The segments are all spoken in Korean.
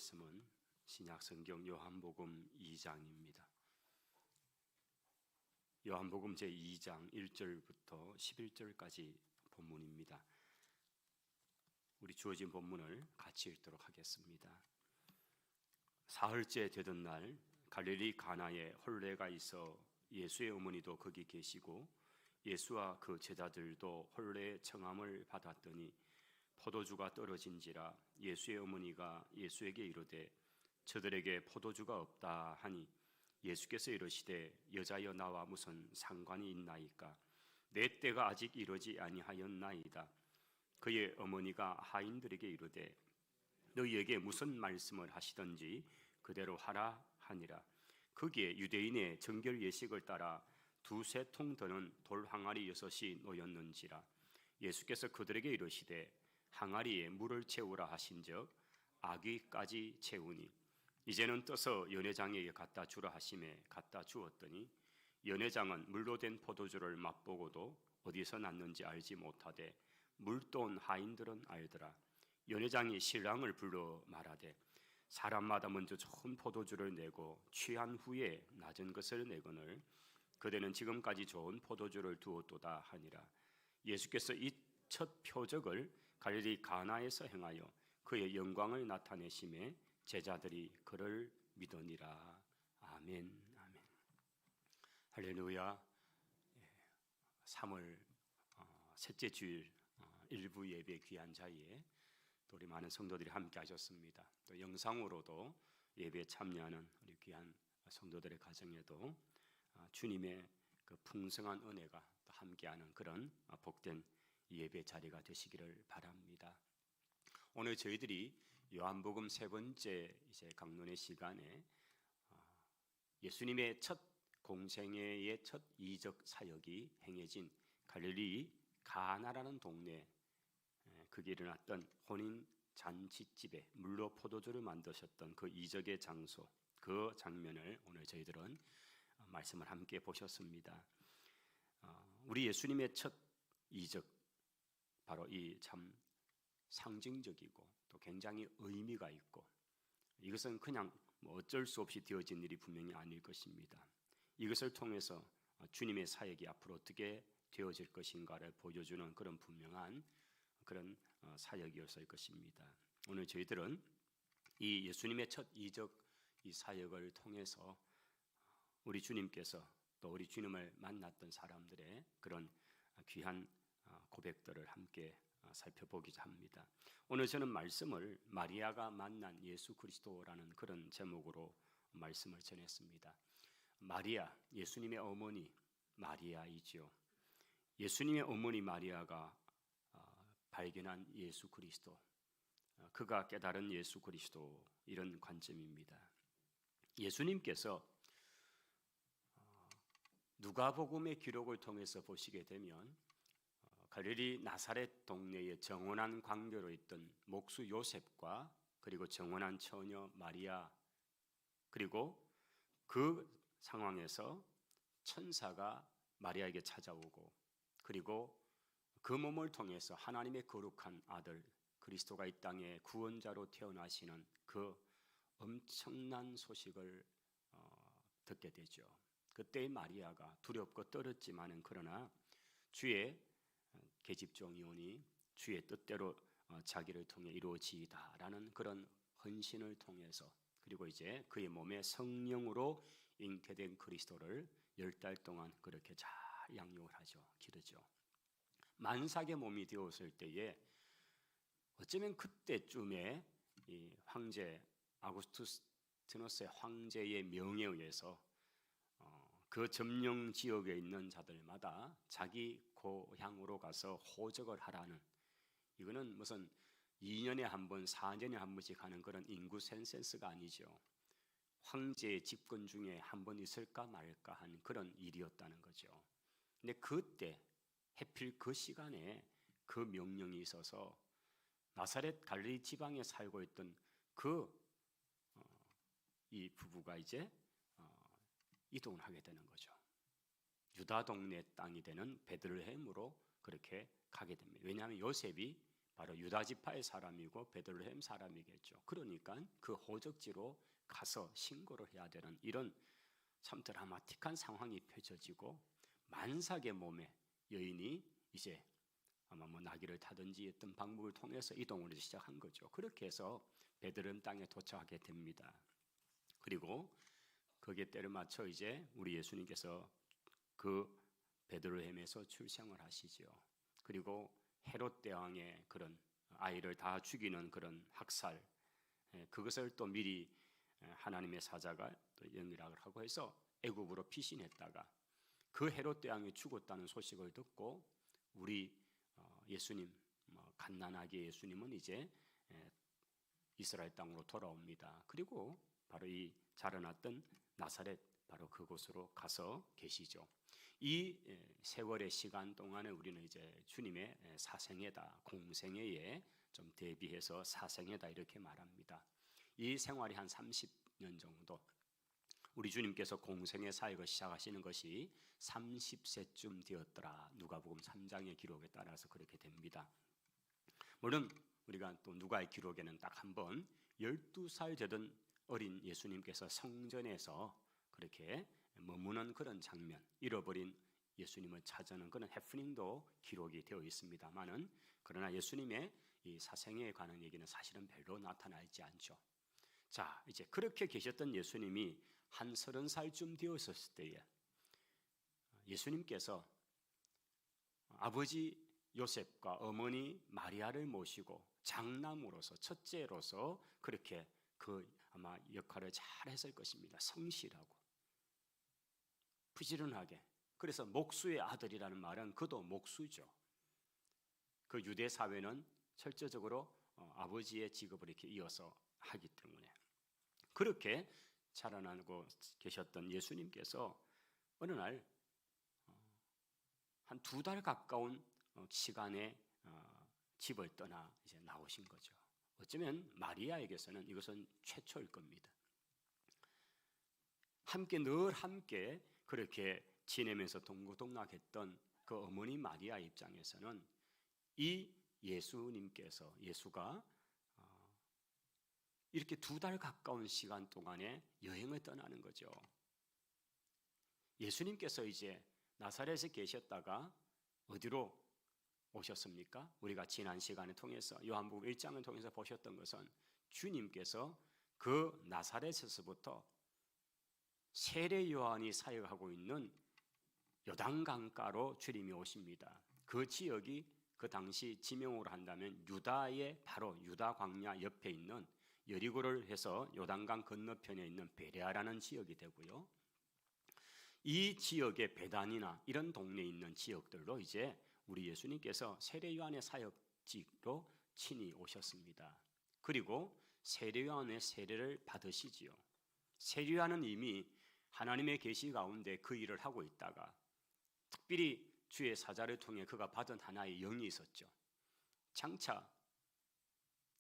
말씀은 신약성경 요한복음 2장입니다. 요한복음 제2장 1절부터 11절까지 본문입니다. 우리 주어진 본문을 같이 읽도록 하겠습니다. 사흘째 되던 날 갈릴리 가나에 혼례가 있어 예수의 어머니도 거기 계시고 예수와 그 제자들도 혼례의 청함을 받았더니 포도주가 떨어진지라 예수의 어머니가 예수에게 이르되 저들에게 포도주가 없다 하니 예수께서 이르시되 여자여 나와 무슨 상관이 있나이까 내 때가 아직 이르지 아니하였나이다. 그의 어머니가 하인들에게 이르되 너희에게 무슨 말씀을 하시든지 그대로 하라 하니라. 거기에 유대인의 정결 예식을 따라 두세 통 드는 돌 항아리 6이 놓였는지라. 예수께서 그들에게 이르시되 항아리에 물을 채우라 하신즉 아귀까지 채우니 이제는 떠서 연회장에게 갖다 주라 하심에 갖다 주었더니 연회장은 물로 된 포도주를 맛보고도 어디서 났는지 알지 못하되 물돈 하인들은 알더라. 연회장이 신랑을 불러 말하되 사람마다 먼저 좋은 포도주를 내고 취한 후에 낮은 것을 내거늘 그대는 지금까지 좋은 포도주를 두었도다 하니라. 예수께서 이 첫 표적을 갈릴리 가나에서 행하여 그의 영광을 나타내심에 제자들이 그를 믿으니라. 아멘. 아멘. 할렐루야. 3월 셋째 주일 일부 예배 귀한 자리에 또 우리 많은 성도들이 함께 하셨습니다. 또 영상으로도 예배에 참여하는 우리 귀한 성도들의 가정에도 주님의 그 풍성한 은혜가 또 함께하는 그런 복된 예배 자리가 되시기를 바랍니다. 오늘 저희들이 요한복음 세 번째 이제 강론의 시간에 예수님의 첫 공생애의 첫 이적 사역이 행해진 갈릴리 가나라는 동네 그게 일어났던 혼인 잔치집에 물로 포도주를 만드셨던 그 이적의 장소 그 장면을 오늘 저희들은 말씀을 함께 보셨습니다. 우리 예수님의 첫 이적 바로 이 참 상징적이고 또 굉장히 의미가 있고 이것은 그냥 어쩔 수 없이 되어진 일이 분명히 아닐 것입니다. 이것을 통해서 주님의 사역이 앞으로 어떻게 되어질 것인가를 보여주는 그런 분명한 그런 사역이었을 것입니다. 오늘 저희들은 이 예수님의 첫 이적 이 사역을 통해서 우리 주님께서 또 우리 주님을 만났던 사람들의 그런 귀한 고백들을 함께 살펴보고자 합니다. 오늘 저는 말씀을 마리아가 만난 예수 그리스도라는 그런 제목으로 말씀을 전했습니다. 마리아, 예수님의 어머니 마리아이지요. 예수님의 어머니 마리아가 발견한 예수 그리스도, 그가 깨달은 예수 그리스도 이런 관점입니다. 예수님께서 누가복음의 기록을 통해서 보시게 되면 갈릴리 나사렛 동네에 정혼한 관계로 있던 목수 요셉과 그리고 정혼한 처녀 마리아 그리고 그 상황에서 천사가 마리아에게 찾아오고 그리고 그 몸을 통해서 하나님의 거룩한 아들 그리스도가 이 땅에 구원자로 태어나시는 그 엄청난 소식을 듣게 되죠. 그때 마리아가 두렵고 떨었지만은 그러나 주의 계집종이오니 주의 뜻대로 자기를 통해 이루어지이다라는 그런 헌신을 통해서 그리고 이제 그의 몸에 성령으로 잉태된 그리스도를 10달 동안 그렇게 잘 양육을 하죠. 기르죠. 만삭의 몸이 되었을 때에 어쩌면 그때쯤에 이 황제 아구스투스티누스의 황제의 명에 의해서 그 점령 지역에 있는 자들마다 자기 고향으로 가서 호적을 하라는 이거는 무슨 2년에 한 번, 4년에 한 번씩 하는 그런 인구 센서스가 아니죠. 황제의 집권 중에 한 번 있을까 말까 한 그런 일이었다는 거죠. 근데 그때 해필 그 시간에 그 명령이 있어서 나사렛 갈릴리 지방에 살고 있던 이 부부가 이제 이동을 하게 되는 거죠. 유다 동네 땅이 되는 베들레헴으로 그렇게 가게 됩니다. 왜냐하면 요셉이 바로 유다 지파의 사람이고 베들레헴 사람이겠죠. 그러니까 그 호적지로 가서 신고를 해야 되는 이런 참 드라마틱한 상황이 펼쳐지고 만삭의 몸에 여인이 이제 아마 뭐 나귀를 타든지 어떤 방법을 통해서 이동을 시작한 거죠. 그렇게 해서 베들레헴 땅에 도착하게 됩니다. 그리고 거기에 때를 맞춰 이제 우리 예수님께서 그 베들레헴에서 출생을 하시죠. 그리고 헤롯 대왕의 그런 아이를 다 죽이는 그런 학살, 그것을 또 미리 하나님의 사자가 또 연락을 하고 해서 애굽으로 피신했다가 그 헤롯 대왕이 죽었다는 소식을 듣고 우리 예수님, 갓난아기 예수님은 이제 이스라엘 땅으로 돌아옵니다. 그리고 바로 이 자라났던 나사렛 바로 그곳으로 가서 계시죠. 이 세월의 시간 동안에 우리는 이제 주님의 사생애다, 공생애에 좀 대비해서 사생애다 이렇게 말합니다. 이 생활이 한 30년 정도, 우리 주님께서 공생애 사역을 시작하시는 것이 30세쯤 되었더라. 누가복음 3장의 기록에 따라서 그렇게 됩니다. 물론 우리가 또 누가의 기록에는 딱 한 번 12살 되던 어린 예수님께서 성전에서 그렇게 머무는 그런 장면, 잃어버린 예수님을 찾아는 그런 해프닝도 기록이 되어 있습니다만은, 그러나 예수님의 이 사생애에 관한 얘기는 사실은 별로 나타나 있지 않죠. 자, 이제 그렇게 계셨던 예수님이 한 30살쯤 되었을 때에 예수님께서 아버지 요셉과 어머니 마리아를 모시고 장남으로서, 첫째로서 그렇게 그 아마 역할을 잘 했을 것입니다. 성실하고 부지런하게. 그래서 목수의 아들이라는 말은 그도 목수죠. 그 유대 사회는 철저적으로 아버지의 직업을 이렇게 이어서 하기 때문에 그렇게 자라나고 계셨던 예수님께서 어느 날 한 2달 가까운 시간에 집을 떠나 이제 나오신 거죠. 어쩌면 마리아에게서는 이것은 최초일 겁니다. 늘 함께 그렇게 지내면서 동고동락했던 그 어머니 마리아 입장에서는 이 예수가 이렇게 2달 가까운 시간 동안에 여행을 떠나는 거죠. 예수님께서 이제 나사렛에 계셨다가 어디로 오셨습니까? 우리가 지난 시간을 통해서 요한복음 1장을 통해서 보셨던 것은 주님께서 그 나사렛에서부터 세례 요한이 사역하고 있는 요단강가로 주님이 오십니다. 그 지역이 그 당시 지명으로 한다면 유다의 바로 유다 광야 옆에 있는 여리고를 해서 요단강 건너편에 있는 베레아라는 지역이 되고요. 이 지역의 베단이나 이런 동네에 있는 지역들로 이제 우리 예수님께서 세례 요한의 사역지로 친히 오셨습니다. 그리고 세례 요한의 세례를 받으시지요. 세례 요한은 이미 하나님의 계시 가운데 그 일을 하고 있다가 특별히 주의 사자를 통해 그가 받은 하나의 영이 있었죠. 장차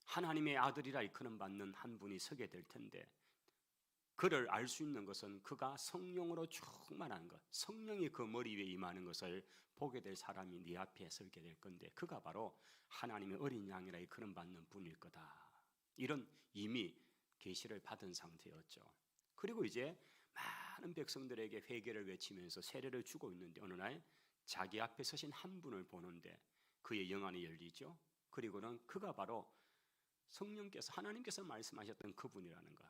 하나님의 아들이라 일컬음 받는 한 분이 서게 될 텐데 그를 알 수 있는 것은 그가 성령으로 충만한 것, 성령이 그 머리 위에 임하는 것을 보게 될 사람이 네 앞에 서게 될 건데 그가 바로 하나님의 어린 양이라 일컬음 받는 분일 거다. 이런 이미 계시를 받은 상태였죠. 그리고 이제 많은 백성들에게 회개를 외치면서 세례를 주고 있는데 어느 날 자기 앞에 서신 한 분을 보는데 그의 영안이 열리죠. 그리고는 그가 바로 성령께서 하나님께서 말씀하셨던 그분이라는 것,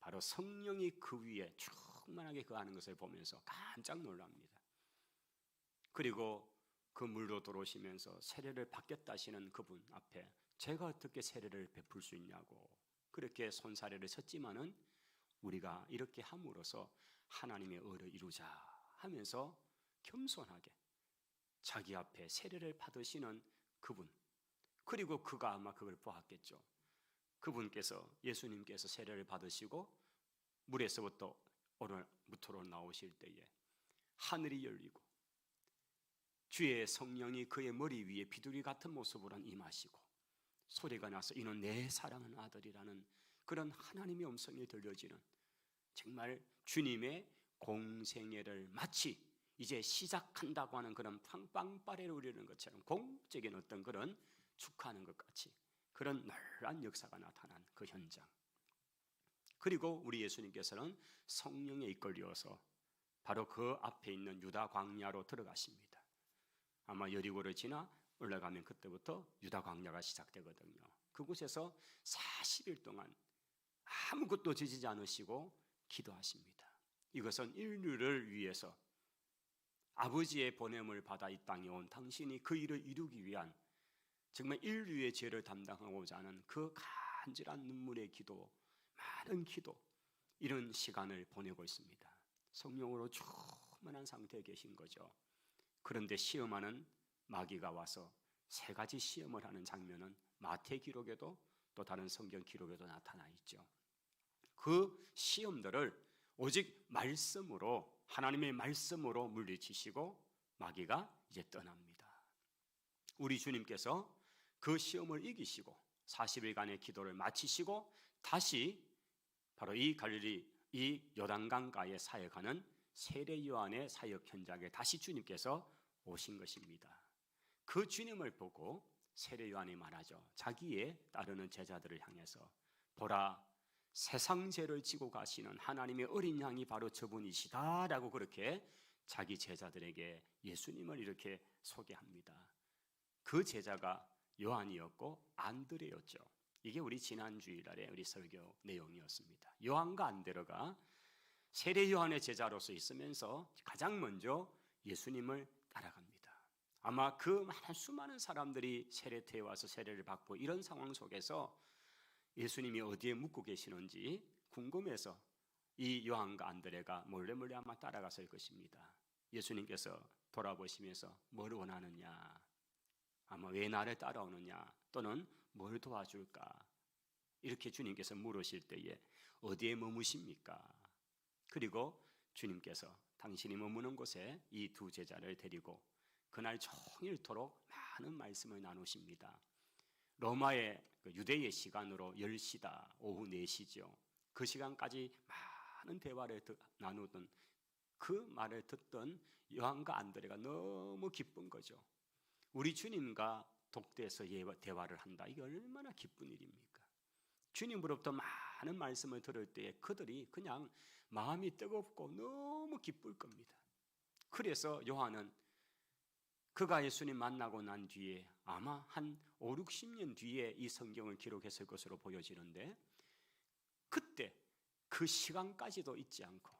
바로 성령이 그 위에 충만하게 거하는 것을 보면서 깜짝 놀랍니다. 그리고 그 물로 들어오시면서 세례를 받겠다 하시는 그분 앞에 제가 어떻게 세례를 베풀 수 있냐고 그렇게 손사래를 쳤지만은 우리가 이렇게 함으로써 하나님의 의를 이루자 하면서 겸손하게 자기 앞에 세례를 받으시는 그분, 그리고 그가 아마 그걸 보았겠죠. 그분께서 예수님께서 세례를 받으시고 물에서부터 오늘부터로 나오실 때에 하늘이 열리고 주의 성령이 그의 머리 위에 비둘기 같은 모습으로 임하시고 소리가 나서 이는 내 사랑하는 아들이라는 그런 하나님의 음성이 들려지는 정말 주님의 공생애를 마치 이제 시작한다고 하는 그런 빵빵빠레를 울리는 것처럼 공적인 어떤 그런 축하하는 것 같이 그런 놀라운 역사가 나타난 그 현장. 그리고 우리 예수님께서는 성령에 이끌려서 바로 그 앞에 있는 유다 광야로 들어가십니다. 아마 여리고를 지나 올라가면 그때부터 유다 광야가 시작되거든요. 그곳에서 40일 동안 아무것도 지지지 않으시고 기도하십니다. 이것은 인류를 위해서 아버지의 보냄을 받아 이 땅에 온 당신이 그 일을 이루기 위한 정말 인류의 죄를 담당하고자 하는 그 간절한 눈물의 기도, 많은 기도, 이런 시간을 보내고 있습니다. 성령으로 충만한 상태에 계신 거죠. 그런데 시험하는 마귀가 와서 세 가지 시험을 하는 장면은 마태 기록에도 또 다른 성경 기록에도 나타나 있죠. 그 시험들을 오직 말씀으로, 하나님의 말씀으로 물리치시고 마귀가 이제 떠납니다. 우리 주님께서 그 시험을 이기시고 40일간의 기도를 마치시고 다시 바로 이 갈릴리, 이 요단강가에 사역하는 세례 요한의 사역 현장에 다시 주님께서 오신 것입니다. 그 주님을 보고 세례 요한이 말하죠. 자기의 따르는 제자들을 향해서 보라, 세상 죄를 지고 가시는 하나님의 어린 양이 바로 저분이시다라고 그렇게 자기 제자들에게 예수님을 이렇게 소개합니다. 그 제자가 요한이었고 안드레였죠. 이게 우리 지난 주일날의 우리 설교 내용이었습니다. 요한과 안드레가 세례 요한의 제자로서 있으면서 가장 먼저 예수님을 따라갑니다. 아마 그 많은 수많은 사람들이 세례터에 와서 세례를 받고 이런 상황 속에서 예수님이 어디에 묵고 계시는지 궁금해서 이 요한과 안드레가 몰래 아마 따라갔을 것입니다. 예수님께서 돌아보시면서 뭘 원하느냐, 아마 왜 나를 따라오느냐, 또는 뭘 도와줄까, 이렇게 주님께서 물으실 때에 어디에 머무십니까? 그리고 주님께서 당신이 머무는 곳에 이 두 제자를 데리고 그날 종일토록 많은 말씀을 나누십니다. 로마의 유대의 시간으로 10시다, 오후 4시죠. 그 시간까지 많은 대화를 나누던 그 말을 듣던 요한과 안드레가 너무 기쁜 거죠. 우리 주님과 독대에서 대화를 한다. 이게 얼마나 기쁜 일입니까? 주님으로부터 많은 말씀을 들을 때에 그들이 그냥 마음이 뜨겁고 너무 기쁠 겁니다. 그래서 요한은 그가 예수님 만나고 난 뒤에 아마 한 5, 60년 뒤에 이 성경을 기록했을 것으로 보여지는데, 그때 그 시간까지도 잊지 않고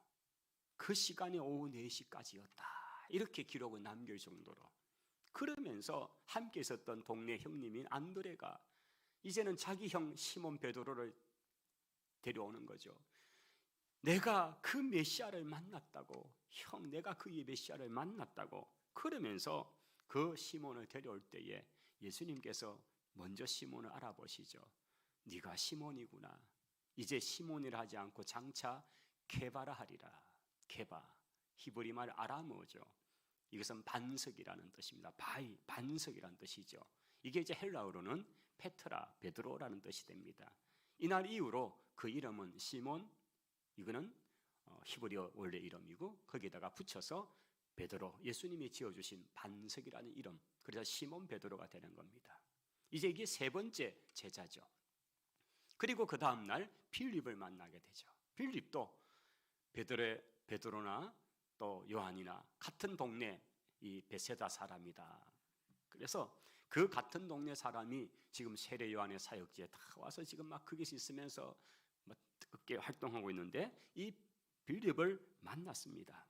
그 시간이 오후 4시까지였다 이렇게 기록을 남길 정도로, 그러면서 함께 있었던 동네 형님인 안드레가 이제는 자기 형 시몬 베드로를 데려오는 거죠. 내가 그 메시아를 만났다고, 형 내가 그 메시아를 만났다고. 그러면서 그 시몬을 데려올 때에 예수님께서 먼저 시몬을 알아보시죠. 네가 시몬이구나. 이제 시몬이라 하지 않고 장차 케바라 하리라. 케바, 히브리 말 아람어죠. 이것은 반석이라는 뜻입니다. 바위, 반석이라는 뜻이죠. 이게 이제 헬라어로는 페트라, 베드로라는 뜻이 됩니다. 이날 이후로 그 이름은 시몬, 이거는 히브리어 원래 이름이고 거기에다가 붙여서 베드로, 예수님이 지어주신 반석이라는 이름, 그래서 시몬 베드로가 되는 겁니다. 이제 이게 세 번째 제자죠. 그리고 그 다음날 빌립을 만나게 되죠. 빌립도 베드로나 또 요한이나 같은 동네 이 베세다 사람이다. 그래서 그 같은 동네 사람이 지금 세례 요한의 사역지에 다 와서 지금 막 거기서 있으면서 뜨겁게 활동하고 있는데 이 빌립을 만났습니다.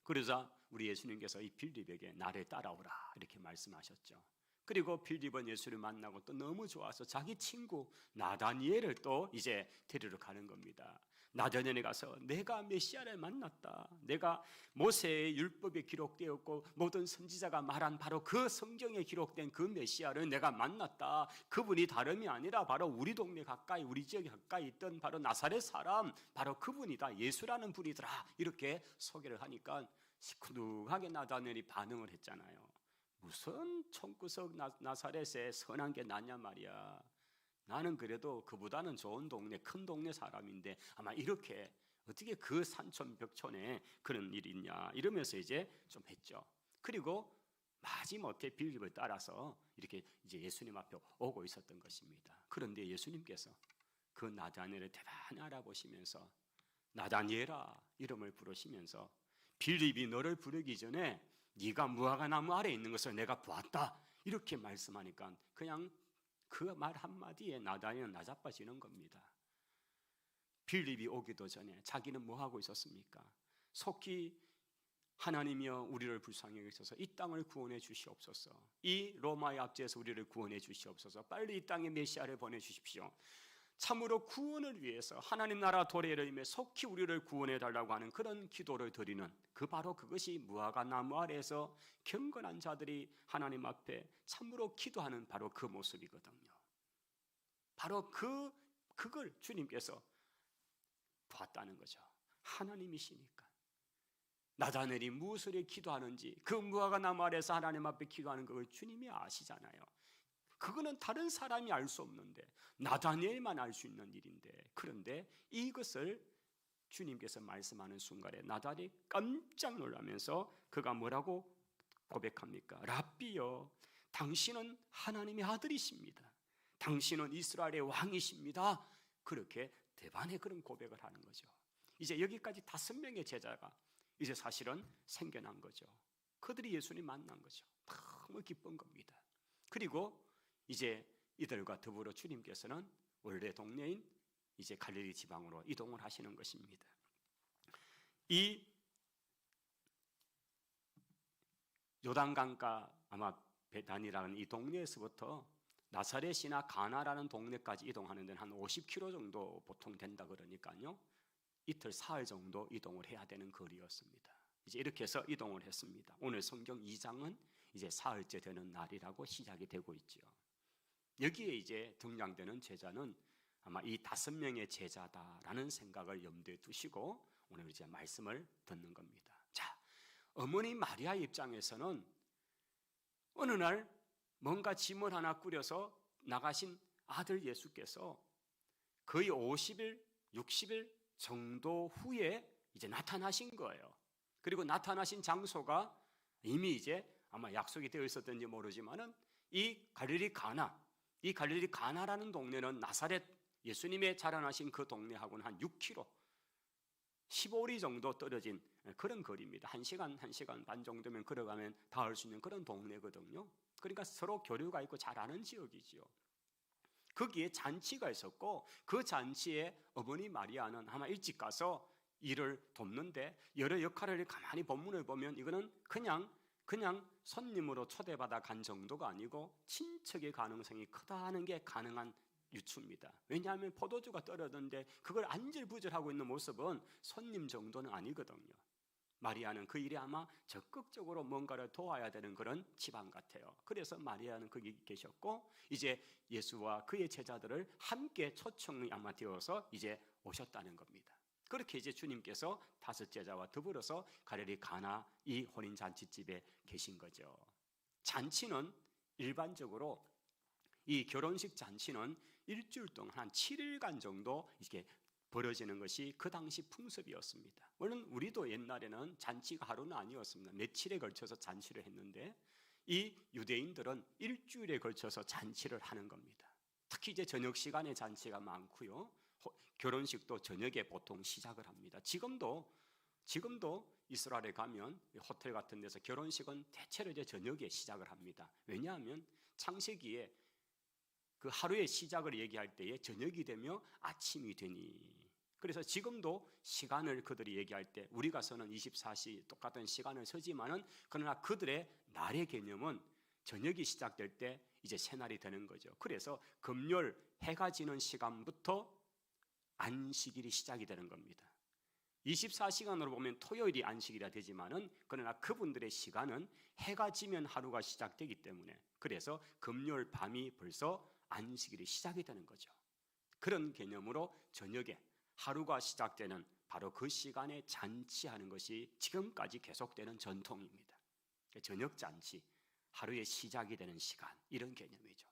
그러자 우리 예수님께서 이 빌립에게 나를 따라오라 이렇게 말씀하셨죠. 그리고 빌립은 예수를 만나고 또 너무 좋아서 자기 친구 나다니엘을 또 이제 데리러 가는 겁니다. 나다니엘에 가서 내가 메시아를 만났다. 내가 모세의 율법에 기록되었고 모든 선지자가 말한 바로 그 성경에 기록된 그 메시아를 내가 만났다. 그분이 다름이 아니라 바로 우리 동네 가까이, 우리 지역에 가까이 있던 바로 나사렛 사람, 바로 그분이다. 예수라는 분이더라. 이렇게 소개를 하니까 시큰둥하게 나다니엘이 반응을 했잖아요. 무슨 총구석 나사렛에 선한 게 나냐 말이야. 나는 그래도 그보다는 좋은 동네, 큰 동네 사람인데 아마 이렇게 어떻게 그 산촌 벽촌에 그런 일이 있냐 이러면서 이제 좀 했죠. 그리고 마지못해 빌립을 따라서 이렇게 이제 예수님 앞에 오고 있었던 것입니다. 그런데 예수님께서 그 나다니엘을 대단히 알아보시면서 나다니엘아 이름을 부르시면서 빌립이 너를 부르기 전에 네가 무화과나무 아래에 있는 것을 내가 보았다 이렇게 말씀하니까 그냥 그 말 한마디에 나다니엘은 나자빠지는 겁니다. 빌립이 오기도 전에 자기는 뭐 하고 있었습니까? 속히 하나님이여 우리를 불쌍히 여기소서 이 땅을 구원해 주시옵소서, 이 로마의 압제에서 우리를 구원해 주시옵소서, 빨리 이 땅에 메시아를 보내주십시오, 참으로 구원을 위해서 하나님 나라 도래를 임해 속히 우리를 구원해 달라고 하는 그런 기도를 드리는 그 바로 그것이 무화과 나무 아래에서 경건한 자들이 하나님 앞에 참으로 기도하는 바로 그 모습이거든요. 바로 그걸 주님께서 봤다는 거죠. 하나님이시니까. 나다니엘이 무엇을 기도하는지 그 무화과 나무 아래에서 하나님 앞에 기도하는 걸 주님이 아시잖아요. 그거는 다른 사람이 알 수 없는데 나다니엘만 알 수 있는 일인데, 그런데 이것을 주님께서 말씀하는 순간에 나다니엘이 깜짝 놀라면서 그가 뭐라고 고백합니까? 랍비여, 당신은 하나님의 아들이십니다. 당신은 이스라엘의 왕이십니다. 그렇게 대반의 그런 고백을 하는 거죠. 이제 여기까지 5명의 제자가 이제 사실은 생겨난 거죠. 그들이 예수님 만난 거죠. 너무 기쁜 겁니다. 그리고 이제 이들과 더불어 주님께서는 원래 동네인 이제 갈릴리 지방으로 이동을 하시는 것입니다. 이 요단강가 아마 베단이라는 이 동네에서부터 나사렛이나 가나라는 동네까지 이동하는 데는 한 50km 정도 보통 된다 그러니까요. 이틀 사흘 정도 이동을 해야 되는 거리였습니다. 이제 이렇게 해서 이동을 했습니다. 오늘 성경 2장은 이제 사흘째 되는 날이라고 시작이 되고 있죠. 여기에 이제 등장되는 제자는 아마 이 5명의 제자다라는 생각을 염두에 두시고 오늘 이제 말씀을 듣는 겁니다. 자, 어머니 마리아 입장에서는 어느 날 뭔가 짐을 하나 꾸려서 나가신 아들 예수께서 거의 50일, 60일 정도 후에 이제 나타나신 거예요. 그리고 나타나신 장소가 이미 이제 아마 약속이 되어 있었던지 모르지만은 이 갈릴리 가나라는 동네는 나사렛 예수님의 자라나신 그 동네하고는 한 6km, 15리 정도 떨어진 그런 거리입니다. 1시간 반 정도면 걸어가면 닿을 수 있는 그런 동네거든요. 그러니까 서로 교류가 있고 잘 아는 지역이지요. 거기에 잔치가 있었고 그 잔치에 어머니 마리아는 아마 일찍 가서 일을 돕는데 여러 역할을 가만히 본문을 보면 이거는 그냥 손님으로 초대받아 간 정도가 아니고 친척의 가능성이 크다는 게 가능한 유추입니다. 왜냐하면 포도주가 떨어졌는데 그걸 안절부절하고 있는 모습은 손님 정도는 아니거든요. 마리아는 그 일에 아마 적극적으로 뭔가를 도와야 되는 그런 집안 같아요. 그래서 마리아는 거기 계셨고 이제 예수와 그의 제자들을 함께 초청이 아마 되어서 이제 오셨다는 겁니다. 그렇게 이제 주님께서 5 제자와 더불어서 갈릴리 가나 이 혼인 잔치집에 계신 거죠. 잔치는 일반적으로 이 결혼식 잔치는 일주일 동안 한 7일간 정도 이렇게 벌어지는 것이 그 당시 풍습이었습니다. 물론 우리도 옛날에는 잔치가 하루는 아니었습니다. 며칠에 걸쳐서 잔치를 했는데 이 유대인들은 일주일에 걸쳐서 잔치를 하는 겁니다. 특히 이제 저녁 시간에 잔치가 많고요. 결혼식도 저녁에 보통 시작을 합니다. 지금도 이스라엘에 가면 호텔 같은 데서 결혼식은 대체로 이제 저녁에 시작을 합니다. 왜냐하면 창세기에 그 하루의 시작을 얘기할 때에 저녁이 되며 아침이 되니, 그래서 지금도 시간을 그들이 얘기할 때 우리가 서는 24시 똑같은 시간을 서지만은 그러나 그들의 날의 개념은 저녁이 시작될 때 이제 새날이 되는 거죠. 그래서 금요일 해가 지는 시간부터 안식일이 시작이 되는 겁니다. 24시간으로 보면 토요일이 안식일이 되지만은 그러나 그분들의 시간은 해가 지면 하루가 시작되기 때문에 그래서 금요일 밤이 벌써 안식일이 시작이 되는 거죠. 그런 개념으로 저녁에 하루가 시작되는 바로 그 시간에 잔치하는 것이 지금까지 계속되는 전통입니다. 저녁 잔치, 하루의 시작이 되는 시간, 이런 개념이죠.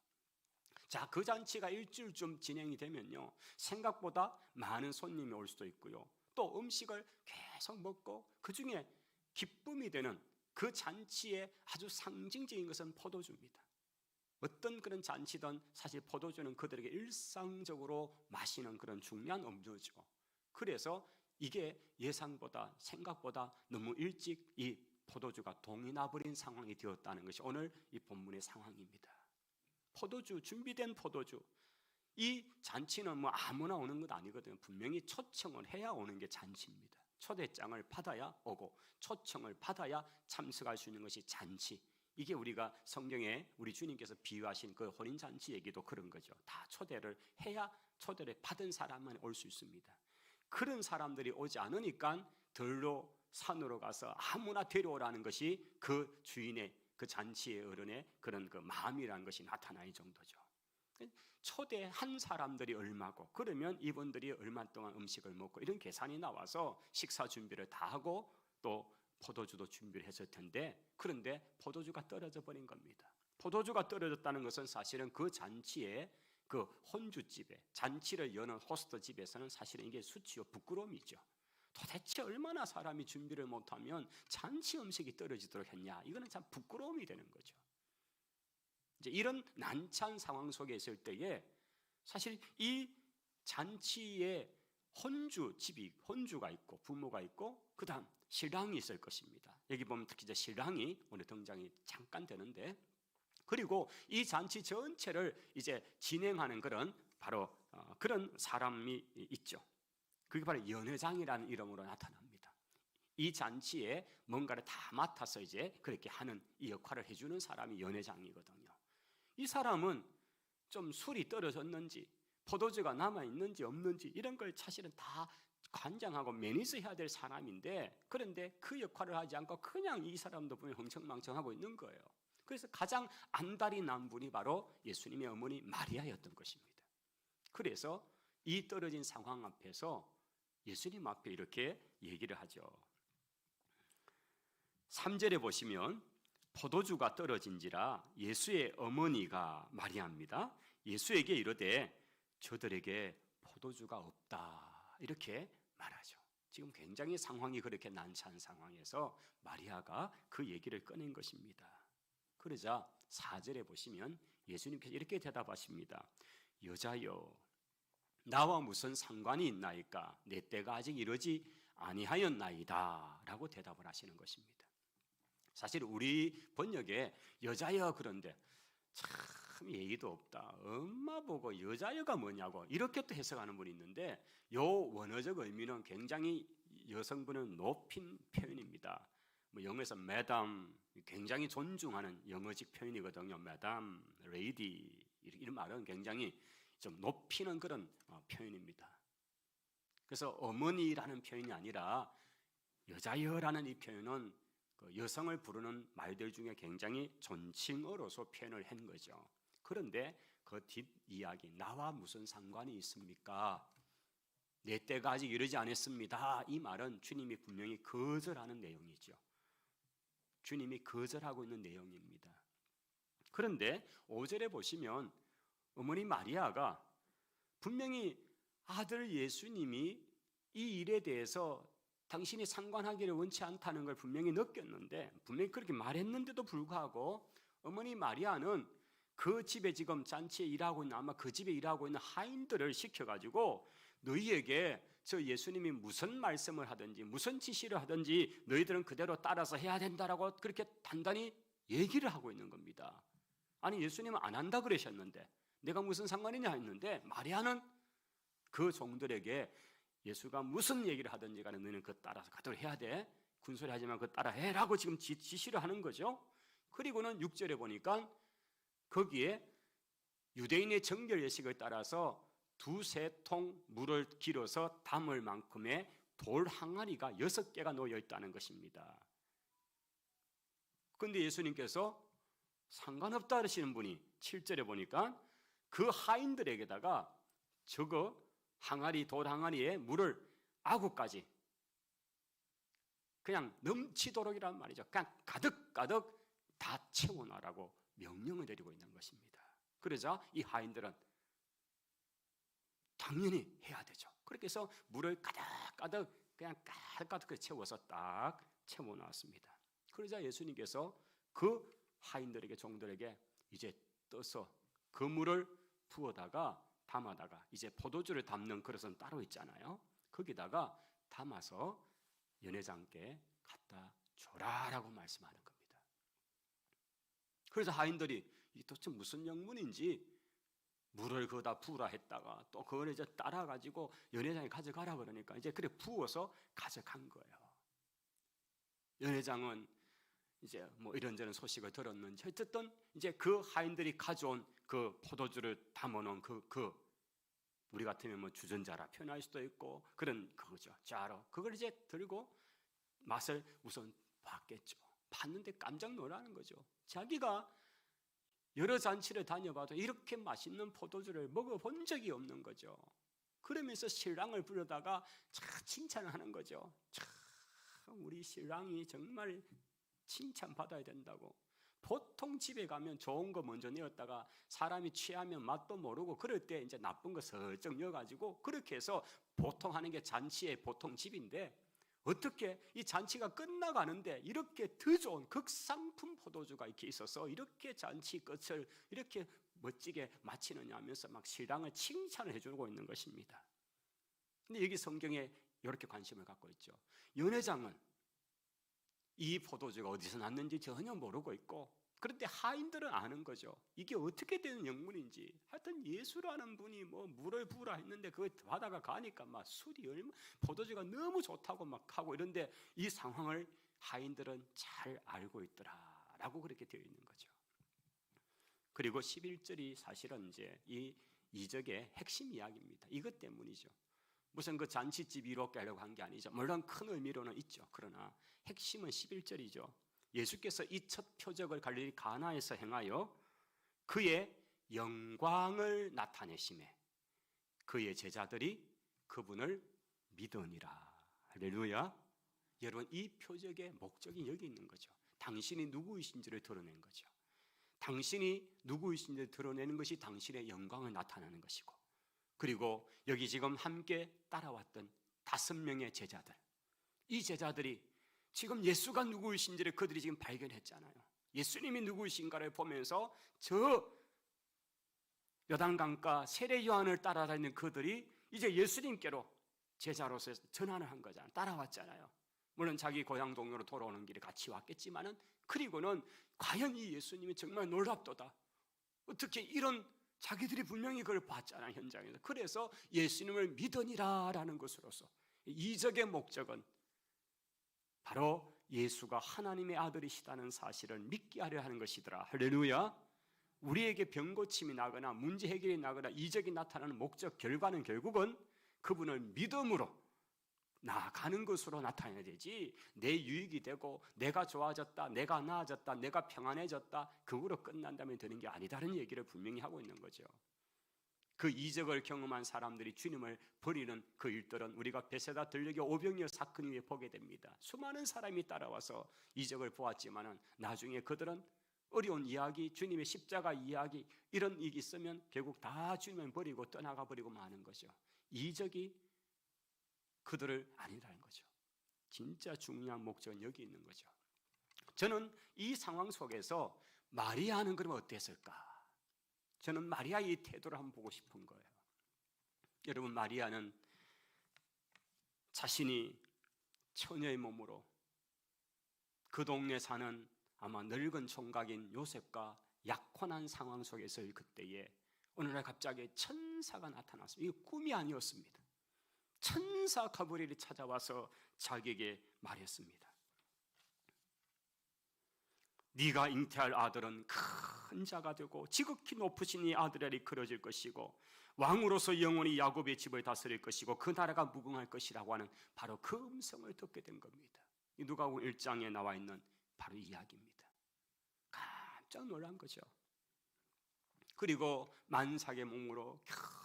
자, 그 잔치가 일주일쯤 진행이 되면요, 생각보다 많은 손님이 올 수도 있고요, 또 음식을 계속 먹고 그 중에 기쁨이 되는 그 잔치의 아주 상징적인 것은 포도주입니다. 어떤 그런 잔치든 사실 포도주는 그들에게 일상적으로 마시는 그런 중요한 음료죠. 그래서 이게 예상보다 생각보다 너무 일찍 이 포도주가 동이 나버린 상황이 되었다는 것이 오늘 이 본문의 상황입니다. 포도주, 준비된 포도주. 이 잔치는 뭐 아무나 오는 것 아니거든요. 분명히 초청을 해야 오는 게 잔치입니다. 초대장을 받아야 오고 초청을 받아야 참석할 수 있는 것이 잔치. 이게 우리가 성경에 우리 주님께서 비유하신 그 혼인잔치 얘기도 그런 거죠. 다 초대를 해야 초대를 받은 사람만 올 수 있습니다. 그런 사람들이 오지 않으니까 들로 산으로 가서 아무나 데려오라는 것이 그 주인의 그 잔치의 어른의 그런 그 마음이라는 것이 나타나는 정도죠. 초대한 사람들이 얼마고 그러면 이분들이 얼마 동안 음식을 먹고 이런 계산이 나와서 식사 준비를 다 하고 또 포도주도 준비를 했을 텐데 그런데 포도주가 떨어져 버린 겁니다. 포도주가 떨어졌다는 것은 사실은 그 잔치에 그 혼주집에 잔치를 여는 호스트 집에서는 사실은 이게 수치요 부끄러움이죠. 도대체 얼마나 사람이 준비를 못하면 잔치 음식이 떨어지도록 했냐. 이거는 참 부끄러움이 되는 거죠. 이제 이런 난처한 상황 속에 있을 때에 사실 이 잔치에 혼주가 있고 부모가 있고 그 다음 신랑이 있을 것입니다. 여기 보면 특히 이제 신랑이 오늘 등장이 잠깐 되는데 그리고 이 잔치 전체를 이제 진행하는 그런 바로 그런 사람이 있죠. 그게 바로 연회장이라는 이름으로 나타납니다. 이 잔치에 뭔가를 다 맡아서 이제 그렇게 하는 이 역할을 해주는 사람이 연회장이거든요. 이 사람은 좀 술이 떨어졌는지 포도주가 남아있는지 없는지 이런 걸 사실은 다 관장하고 매니저해야 될 사람인데 그런데 그 역할을 하지 않고 그냥 이 사람도 보면 흥청망청하고 있는 거예요. 그래서 가장 안달이 난 분이 바로 예수님의 어머니 마리아였던 것입니다. 그래서 이 떨어진 상황 앞에서 예수님 앞에 이렇게 얘기를 하죠. 3절에 보시면 포도주가 떨어진지라 예수의 어머니가 마리아입니다. 예수에게 이르되 저들에게 포도주가 없다 이렇게 말하죠. 지금 굉장히 상황이 그렇게 난처한 상황에서 마리아가 그 얘기를 꺼낸 것입니다. 그러자 4절에 보시면 예수님께서 이렇게 대답하십니다. 여자여 나와 무슨 상관이 있나이까 내 때가 아직 이르지 아니하였나이다 라고 대답을 하시는 것입니다. 사실 우리 번역에 여자여 그런데 참 예의도 없다. 엄마 보고 여자여가 뭐냐고 이렇게 또 해석하는 분이 있는데 요 원어적 의미는 굉장히 여성분을 높인 표현입니다. 뭐 영어에서 madam 굉장히 존중하는 영어식 표현이거든요. madam, lady 이런 말은 굉장히 좀 높이는 그런 표현입니다. 그래서 어머니라는 표현이 아니라 여자여라는 이 표현은 그 여성을 부르는 말들 중에 굉장히 존칭어로서 표현을 한 거죠. 그런데 그 뒷이야기 나와 무슨 상관이 있습니까? 내 때가 아직 이르지 않았습니다. 이 말은 주님이 분명히 거절하는 내용이죠. 주님이 거절하고 있는 내용입니다. 그런데 5절에 보시면 어머니 마리아가 분명히 아들 예수님이 이 일에 대해서 당신이 상관하기를 원치 않다는 걸 분명히 느꼈는데 분명히 그렇게 말했는데도 불구하고 어머니 마리아는 그 집에 지금 잔치에 일하고 있는 아마 그 집에 일하고 있는 하인들을 시켜가지고 너희에게 저 예수님이 무슨 말씀을 하든지 무슨 지시를 하든지 너희들은 그대로 따라서 해야 된다라고 그렇게 단단히 얘기를 하고 있는 겁니다. 아니 예수님은 안 한다 그러셨는데 내가 무슨 상관이냐 했는데 마리아는 그 종들에게 예수가 무슨 얘기를 하든지 간에 너희는 그 따라서 그대로 해야 돼. 군소리 하지만 그 따라 해라고 지금 지시를 하는 거죠. 그리고는 6절에 보니까 거기에 유대인의 정결 예식을 따라서 2-3통 물을 길어서 담을 만큼의 돌 항아리가 6개가 놓여 있다는 것입니다. 그런데 예수님께서 상관없다 하시는 분이 7절에 보니까 그 하인들에게다가 저거 항아리 돌 항아리에 물을 아구까지 그냥 넘치도록이란 말이죠. 그냥 가득 다 채워놔라고 명령을 내리고 있는 것입니다. 그러자 이 하인들은 당연히 해야 되죠. 그렇게 해서 물을 가득 그냥 가득 채워서 딱 채워놨습니다. 그러자 예수님께서 그 하인들에게, 종들에게 이제 떠서 그 물을 부어다가 담아다가, 이제 포도주를 담는 그릇은 따로 있잖아요. 거기다가 담아서 연회장께 갖다 줘라라고 말씀하는 겁니다. 그래서 하인들이 이 도대체 무슨 영문인지 물을 거기다 부으라 했다가 또 그걸 이제 따라가지고 연회장에 가져가라 그러니까 이제 그래 부어서 가져간 거예요. 연회장은 이제 뭐 이런저런 소식을 들었는지 어쨌든 이제 그 하인들이 가져온 그 포도주를 담아놓은 그 우리 같으면 뭐 주전자라 표현할 수도 있고 그런 그거죠. 자로 그걸 이제 들고 맛을 우선 봤겠죠. 봤는데 깜짝 놀라는 거죠. 자기가 여러 잔치를 다녀봐도 이렇게 맛있는 포도주를 먹어본 적이 없는 거죠. 그러면서 신랑을 부르다가 참 칭찬을 하는 거죠. 참 우리 신랑이 정말 칭찬받아야 된다고. 보통 집에 가면 좋은 거 먼저 내었다가 사람이 취하면 맛도 모르고 그럴 때 이제 나쁜 거 슬쩍 넣어가지고 그렇게 해서 보통 하는 게 잔치의 보통 집인데, 어떻게 이 잔치가 끝나가는데 이렇게 더 좋은 극상품 포도주가 이렇게 있어서 이렇게 잔치 끝을 이렇게 멋지게 마치느냐 하면서 막 신랑을 칭찬을 해주고 있는 것입니다. 근데 여기 성경에 이렇게 관심을 갖고 있죠. 연회장은 이 포도주가 어디서 났는지 전혀 모르고 있고, 그런데 하인들은 아는 거죠. 이게 어떻게 되는 영문인지. 하여튼 예수라는 분이 뭐 물을 부으라 했는데 그걸 바다가 가니까 막 술이 포도주가 너무 좋다고 막 하고 이런데 이 상황을 하인들은 잘 알고 있더라라고 그렇게 되어 있는 거죠. 그리고 11절이 사실은 이제 이 이적의 핵심 이야기입니다. 이것 때문이죠. 무슨 그 잔치집 이루게 하려고 한 게 아니죠. 물론 큰 의미로는 있죠. 그러나 핵심은 11절이죠. 예수께서 이 첫 표적을 갈릴리 가나에서 행하여 그의 영광을 나타내심에 그의 제자들이 그분을 믿으니라. 할렐루야. 여러분, 이 표적의 목적이 여기 있는 거죠. 당신이 누구이신지를 드러낸 거죠. 당신이 누구이신지를 드러내는 것이 당신의 영광을 나타내는 것이고, 그리고 여기 지금 함께 따라왔던 5명의 제자들, 이 제자들이 지금 예수가 누구이신지를 그들이 지금 발견했잖아요. 예수님이 누구이신가를 보면서 저 요단강가 세례 요한을 따라다니는 그들이 이제 예수님께로 제자로서 전환을 한 거잖아요. 따라왔잖아요. 물론 자기 고향 동료로 돌아오는 길에 같이 왔겠지만은, 그리고는 과연 이 예수님이 정말 놀랍도다. 어떻게 이런, 자기들이 분명히 그걸 봤잖아요, 현장에서. 그래서 예수님을 믿으니라라는 것으로서 이적의 목적은 바로 예수가 하나님의 아들이시다는 사실을 믿게 하려 하는 것이더라. 할렐루야. 우리에게 병고침이 나거나 문제 해결이 나거나 이적이 나타나는 목적, 결과는 결국은 그분을 믿음으로 나아가는 것으로 나타내야 되지, 내 유익이 되고 내가 좋아졌다, 내가 나아졌다, 내가 평안해졌다, 그거로 끝난다면 되는 게 아니다라는 얘기를 분명히 하고 있는 거죠. 그 이적을 경험한 사람들이 주님을 버리는 그 일들은 우리가 베세다 들녘의 오병이어 사건 위에 보게 됩니다. 수많은 사람이 따라와서 이적을 보았지만은 나중에 그들은 어려운 이야기, 주님의 십자가 이야기, 이런 일이 있으면 결국 다 주님을 버리고 떠나가 버리고 마는 거죠. 이적이 그들을 아니라는 거죠. 진짜 중요한 목적은 여기 있는 거죠. 저는 이 상황 속에서 마리아는 그러면 어땠을까? 저는 마리아의 태도를 한번 보고 싶은 거예요. 여러분, 마리아는 자신이 처녀의 몸으로 그 동네 사는 아마 늙은 총각인 요셉과 약혼한 상황 속에서 그때에 어느 날 갑자기 천사가 나타났습니다. 이게 꿈이 아니었습니다. 천사 가브리엘이 찾아와서 자기에게 말했습니다. 네가 잉태할 아들은 큰 자가 되고 지극히 높으신 이 아들을 이끌어질 것이고 왕으로서 영원히 야곱의 집을 다스릴 것이고 그 나라가 무궁할 것이라고 하는 바로 그 음성을 듣게 된 겁니다. 누가복음 1장에 나와 있는 바로 이 이야기입니다. 깜짝 놀란 거죠. 그리고 만삭의 몸으로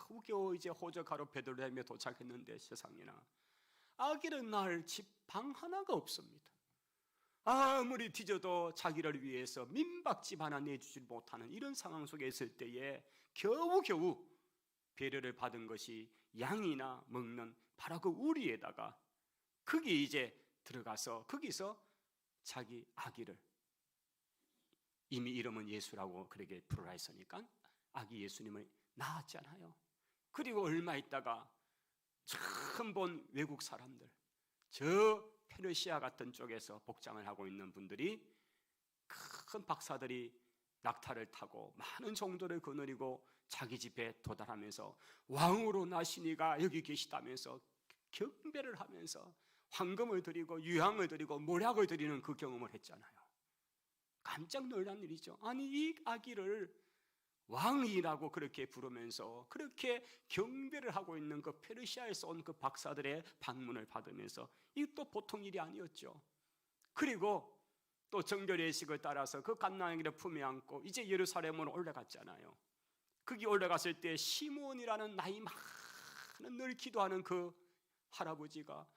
겨우겨우 이제 호적하러 베들레헴에 도착했는데 세상에나 아기를 낳을 집 방 하나가 없습니다. 아무리 뒤져도 자기를 위해서 민박집 하나 내주지 못하는 이런 상황 속에 있을 때에 겨우겨우 배려를 받은 것이 양이나 먹는 바로 그 우리에다가 거기 이제 들어가서 거기서 자기 아기를, 이미 이름은 예수라고 그렇게 부르라 했으니까 아기 예수님을 낳았잖아요. 그리고 얼마 있다가 처음 본 외국 사람들, 저 페르시아 같은 쪽에서 복장을 하고 있는 분들이, 큰 박사들이 낙타를 타고 많은 종들을 거느리고 자기 집에 도달하면서 왕으로 나시니가 여기 계시다면서 경배를 하면서 황금을 드리고 유향을 드리고 모략을 드리는 그 경험을 했잖아요. 깜짝 놀란 일이죠. 아니, 이 아기를 왕이라고 그렇게 부르면서 그렇게 경배를 하고 있는 그 페르시아에서 온 그 박사들의 방문을 받으면서, 이것도 보통 일이 아니었죠. 그리고 또 정결 예식을 따라서 그 갓난아기를 품에 안고 이제 예루살렘으로 올라갔잖아요. 거기 올라갔을 때 시몬이라는 나이 많은, 늘 기도하는 그 할아버지가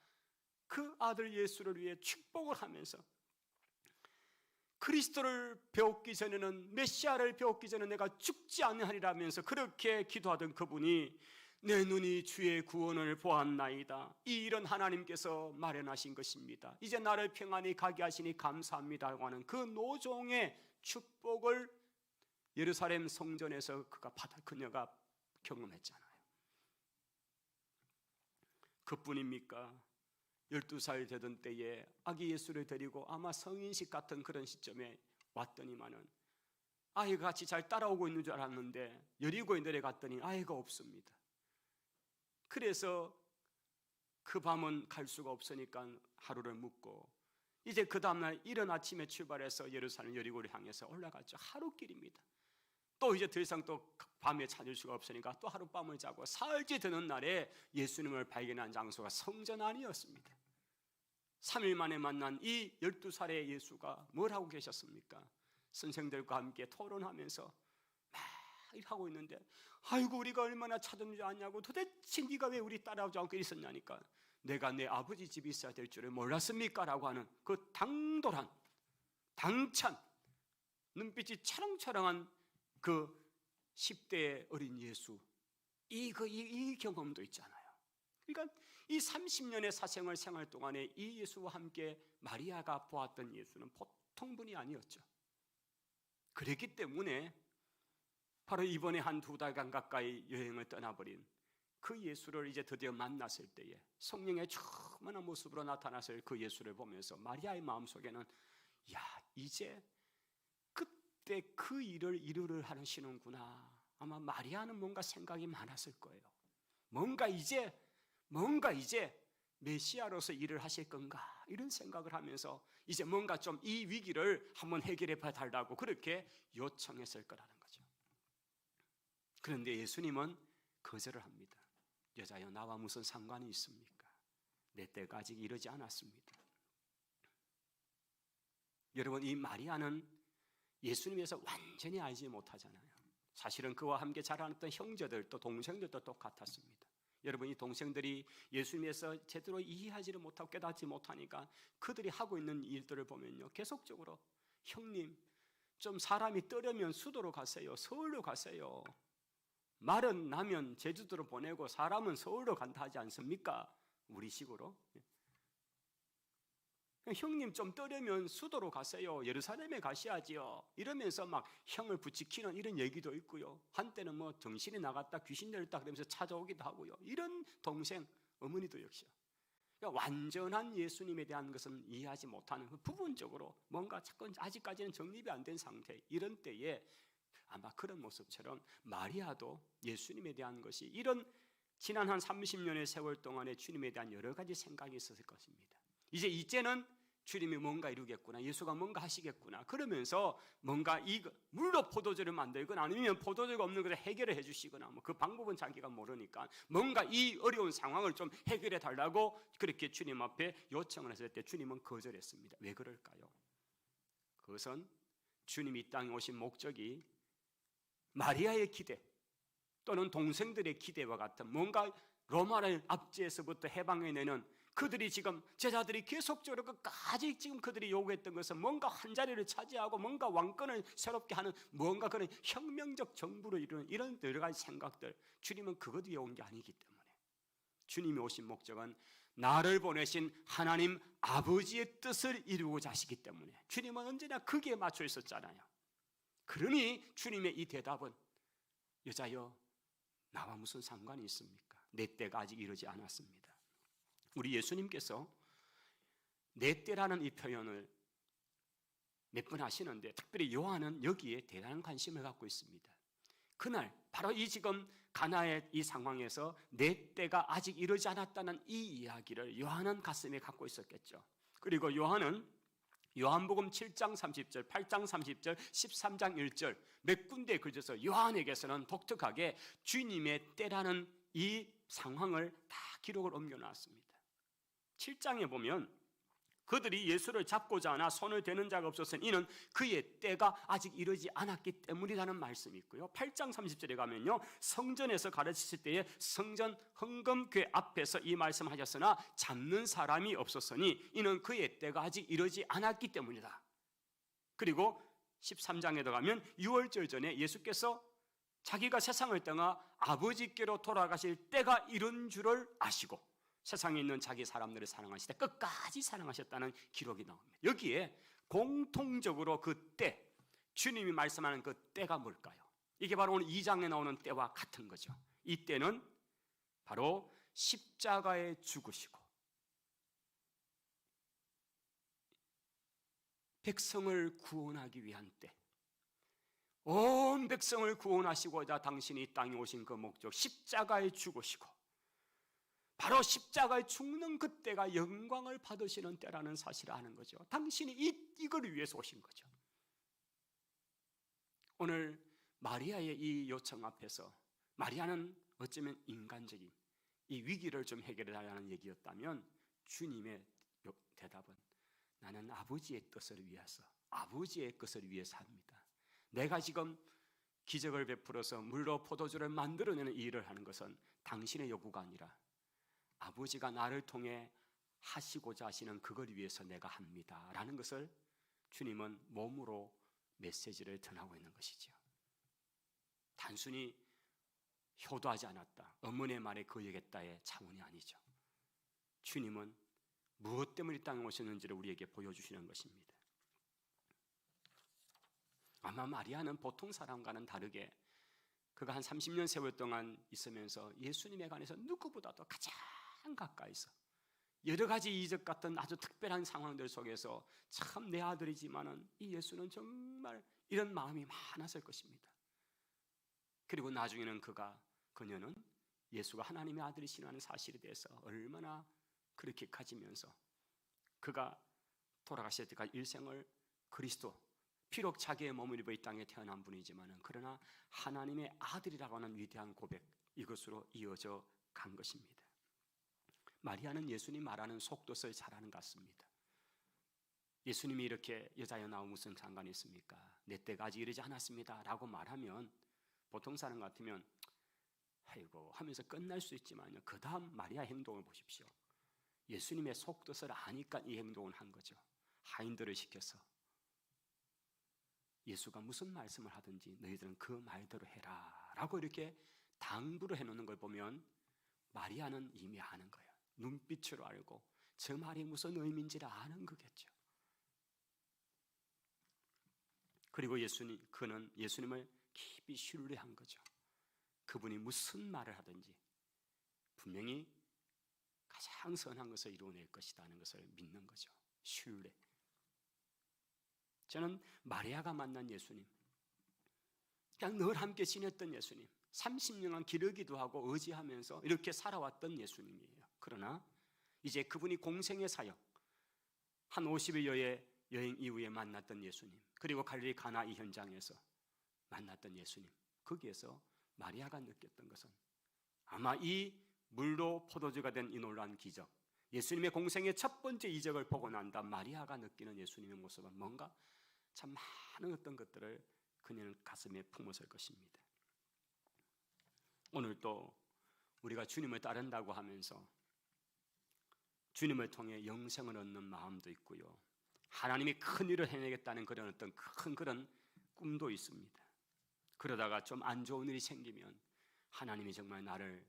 그 아들 예수를 위해 축복을 하면서, 그리스도를 배웠기 전에는, 메시아를 배웠기 전에 내가 죽지 아니하리라면서 그렇게 기도하던 그분이 내 눈이 주의 구원을 보았나이다, 이 일은 하나님께서 마련하신 것입니다, 이제 나를 평안히 가게 하시니 감사합니다 하는 그 노종의 축복을 예루살렘 성전에서 그녀가 경험했잖아요. 그뿐입니까? 12살 되던 때에 아기 예수를 데리고 아마 성인식 같은 그런 시점에 왔더니만은 아이가 같이 잘 따라오고 있는 줄 알았는데 여리고에 내려갔더니 아이가 없습니다. 그래서 그 밤은 갈 수가 없으니까 하루를 묵고 이제 그 다음날 이른 아침에 출발해서 예루살렘 여리고를 향해서 올라갔죠. 하루길입니다. 또 이제 더 이상 또 밤에 찾을 수가 없으니까 또 하룻밤을 자고 사흘째 되는 날에 예수님을 발견한 장소가 성전 안이었습니다. 3일 만에 만난 이 12살의 예수가 뭘 하고 계셨습니까? 선생들과 함께 토론하면서 막 하고 있는데, 아이고 우리가 얼마나 찾은 줄 아냐고, 도대체 네가 왜 우리 따라오지 않고 있었냐니까, 내가 내 아버지 집에 있어야 될 줄을 몰랐습니까? 라고 하는 그 당돌한, 당찬, 눈빛이 차렁차렁한 그 10대의 어린 예수, 이 경험도 있잖아요. 그러니까 이 30년의 사생활 생활 동안에 이 예수와 함께 마리아가 보았던 예수는 보통 분이 아니었죠. 그랬기 때문에 바로 이번에 한 2달간 가까이 여행을 떠나버린 그 예수를 이제 드디어 만났을 때에 성령의 충만한 모습으로 나타났을 그 예수를 보면서 마리아의 마음속에는, 야, 이제 그때 그 일을 이루려 하시는구나. 아마 마리아는 뭔가 생각이 많았을 거예요. 뭔가 이제 메시아로서 일을 하실 건가, 이런 생각을 하면서 이제 뭔가 좀 이 위기를 한번 해결해 봐달라고 그렇게 요청했을 거라는 거죠. 그런데 예수님은 거절을 합니다. 여자여, 나와 무슨 상관이 있습니까? 내 때가 아직 이르지 않았습니다. 여러분, 이 마리아는 예수님에서 완전히 알지 못하잖아요. 사실은 그와 함께 자라났던 형제들 또 동생들도 똑같았습니다. 여러분, 이 동생들이 예수님에서 제대로 이해하지를 못하고 깨닫지 못하니까 그들이 하고 있는 일들을 보면요, 계속적으로 형님, 좀 사람이 떠려면 수도로 가세요, 서울로 가세요, 말은 나면 제주도로 보내고 사람은 서울로 간다 하지 않습니까? 우리식으로. 형님 좀 떠려면 수도로 가세요, 예루살렘에 가셔야지요, 이러면서 막 형을 부추기는 이런 얘기도 있고요. 한때는 뭐 정신이 나갔다 귀신 들렸다 그러면서 찾아오기도 하고요. 이런 동생, 어머니도 역시요. 그러니까 완전한 예수님에 대한 것은 이해하지 못하는, 부분적으로 뭔가 아직까지는 정립이 안 된 상태, 이런 때에 아마 그런 모습처럼 마리아도 예수님에 대한 것이, 이런 지난 한 30년의 세월 동안에 주님에 대한 여러 가지 생각이 있었을 것입니다. 이제는 주님이 뭔가 이루겠구나, 예수가 뭔가 하시겠구나, 그러면서 뭔가 물로 포도주를 만들거나 아니면 포도주가 없는 것을 해결을 해주시거나, 뭐 그 방법은 자기가 모르니까 뭔가 이 어려운 상황을 좀 해결해 달라고 그렇게 주님 앞에 요청을 했을 때 주님은 거절했습니다. 왜 그럴까요? 그것은 주님이 이 땅에 오신 목적이 마리아의 기대 또는 동생들의 기대와 같은, 뭔가 로마를 압제에서부터 해방해내는, 그들이 지금 제자들이 계속적으로 끝까지 지금 그들이 요구했던 것은 뭔가 한 자리를 차지하고 뭔가 왕권을 새롭게 하는 뭔가 그런 혁명적 정부를 이루는 이런 여러 가지 생각들, 주님은 그것 위에 온 게 아니기 때문에 주님이 오신 목적은 나를 보내신 하나님 아버지의 뜻을 이루고자 하시기 때문에 주님은 언제나 거기에 맞춰 있었잖아요. 그러니 주님의 이 대답은 여자여 나와 무슨 상관이 있습니까? 내 때가 아직 이르지 않았습니다. 우리 예수님께서 내 때라는 이 표현을 몇 번 하시는데 특별히 요한은 여기에 대단한 관심을 갖고 있습니다. 그날 바로 이 지금 가나의 이 상황에서 내 때가 아직 이르지 않았다는 이 이야기를 요한은 가슴에 갖고 있었겠죠. 그리고 요한은 요한복음 7장 30절, 8장 30절, 13장 1절 몇 군데에 그려서 요한에게서는 독특하게 주님의 때라는 이 상황을 다 기록을 옮겨놨습니다. 7장에 보면 그들이 예수를 잡고자 하나 손을 대는 자가 없었으니 이는 그의 때가 아직 이르지 않았기 때문이라는 말씀이 있고요. 8장 30절에 가면요, 성전에서 가르치실 때에 성전 헌금궤 앞에서 이 말씀하셨으나 잡는 사람이 없었으니 이는 그의 때가 아직 이르지 않았기 때문이다. 그리고 13장에도 가면 유월절 전에 예수께서 자기가 세상을 떠나 아버지께로 돌아가실 때가 이른 줄을 아시고 세상에 있는 자기 사람들을 사랑하시되 끝까지 사랑하셨다는 기록이 나옵니다. 여기에 공통적으로 그 때, 주님이 말씀하는 그 때가 뭘까요? 이게 바로 오늘 2장에 나오는 때와 같은 거죠. 이 때는 바로 십자가에 죽으시고 백성을 구원하기 위한 때, 온 백성을 구원하시고자 당신이 이 땅에 오신 그 목적, 십자가에 죽으시고 바로 십자가에 죽는 그때가 영광을 받으시는 때라는 사실을 아는 거죠. 당신이 이걸 위해서 오신 거죠. 오늘 마리아의 이 요청 앞에서 마리아는 어쩌면 인간적인 이 위기를 좀 해결해 달라는 얘기였다면 주님의 대답은 나는 아버지의 뜻을 위해서, 아버지의 것을 위해서 합니다. 내가 지금 기적을 베풀어서 물로 포도주를 만들어내는 이 일을 하는 것은 당신의 요구가 아니라 아버지가 나를 통해 하시고자 하시는 그걸 위해서 내가 합니다 라는 것을 주님은 몸으로 메시지를 전하고 있는 것이죠. 단순히 효도하지 않았다, 어머니의 말에 거역했다의 차원이 아니죠. 주님은 무엇 때문에 이 땅에 오셨는지를 우리에게 보여주시는 것입니다. 아마 마리아는 보통 사람과는 다르게 그가 한 30년 세월 동안 있으면서 예수님에 관해서 누구보다도 가장 가까이서 여러 가지 이적 같은 아주 특별한 상황들 속에서 참 내 아들이지만은 이 예수는 정말 이런 마음이 많았을 것입니다. 그리고 나중에는 그녀는 예수가 하나님의 아들이시라는 사실에 대해서 얼마나 그렇게 가지면서 그가 돌아가실 때까지 일생을 그리스도, 비록 자기의 몸을 입어 이 땅에 태어난 분이지만은 그러나 하나님의 아들이라고 하는 위대한 고백, 이것으로 이어져 간 것입니다. 마리아는 예수님 말하는 속뜻을 잘 아는 것 같습니다. 예수님이 이렇게 여자여 나와 무슨 상관이 있습니까? 내 때가 아직 이르지 않았습니다 라고 말하면 보통 사람 같으면 아이고 하면서 끝날 수 있지만요, 그 다음 마리아 행동을 보십시오. 예수님의 속뜻을 아니까 이 행동을 한 거죠. 하인들을 시켜서 예수가 무슨 말씀을 하든지 너희들은 그 말대로 해라 라고 이렇게 당부를 해놓는 걸 보면 마리아는 이미 아는 거예요. 눈빛으로 알고 저 말이 무슨 의미인지를 아는 거겠죠. 그리고 그는 예수님을 깊이 신뢰한 거죠. 그분이 무슨 말을 하든지 분명히 가장 선한 것을 이루어낼 것이다 하는 것을 믿는 거죠. 신뢰. 저는 마리아가 만난 예수님, 그냥 늘 함께 지냈던 예수님, 30년간 기르기도 하고 의지하면서 이렇게 살아왔던 예수님이에요. 그러나 이제 그분이 공생의 사역, 한 50일여의 여행 이후에 만났던 예수님, 그리고 갈릴리 가나 이 현장에서 만났던 예수님, 거기에서 마리아가 느꼈던 것은 아마 이 물로 포도주가 된 이 놀라운 기적, 예수님의 공생의 첫 번째 이적을 보고 난 다음 마리아가 느끼는 예수님의 모습은 뭔가 참 많은 어떤 것들을 그녀는 가슴에 품었을 것입니다. 오늘 또 우리가 주님을 따른다고 하면서 주님을 통해 영생을 얻는 마음도 있고요, 하나님이 큰 일을 해내겠다는 그런 어떤 큰 그런 꿈도 있습니다. 그러다가 좀 안 좋은 일이 생기면 하나님이 정말 나를